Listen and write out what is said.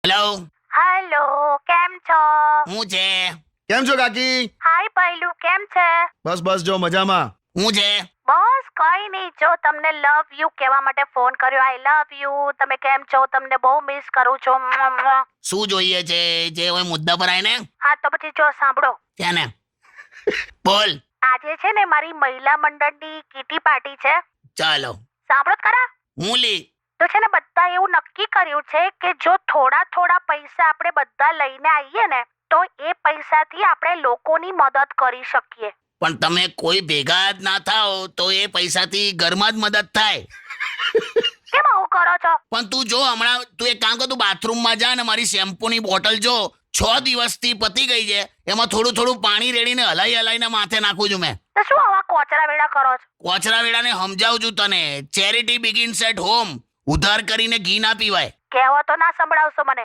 Hello. Hello, કેમ છો? હું છે? કેમ છો કાકી? હાય પૈલું, કેમ છે? બસ બસ જો મજામાં. હું છે? બસ કઈ નહીં, જો તમને લવ યુ કહેવા માટે ફોન કર્યો. આઈ લવ યુ. તમે કેમ છો? તમને બહુ મિસ કરું છું. શું જોઈએ છે? જે હોય મુદ્દા પર આવીને હા તો પછી જો સાંભળો, ત્યાં ને બોલ. આજે છે ને મારી મહિલા મંડળની કીટી પાર્ટી છે. ચાલો. સાંભળો તો ખરા. હું લી. તો છે ને બધા એવું નક્કી કર્યું છે કે જો થોડા થોડા પૈસા આપણે બધા લઈને આવીએ ને તો એ પૈસાથી આપણે લોકોની મદદ કરી શકીએ. પણ તમે કોઈ ભેગા જ ના થાઓ તો એ પૈસાથી ઘરમાં જ મદદ થાય. કેમ આવું કરો છો? પણ તું જો હમણાં તું એક કામ કર, તું બાથરૂમમાં જા ને મારી શેમ્પૂની બોટલ જો 6 દિવસથી પતી ગઈ છે. એમાં થોડું થોડું પાણી રેડીને હલાઈને માથે નાખું છું મેં. તો શું આવા કોચરા વેડા કરો છો? કોચરા વેડાને સમજાવું છું તને. Charity begins at home. ઉધાર કરીને ઘી ના પીવાય. કહેવો તો ના સંભળાવશો મને.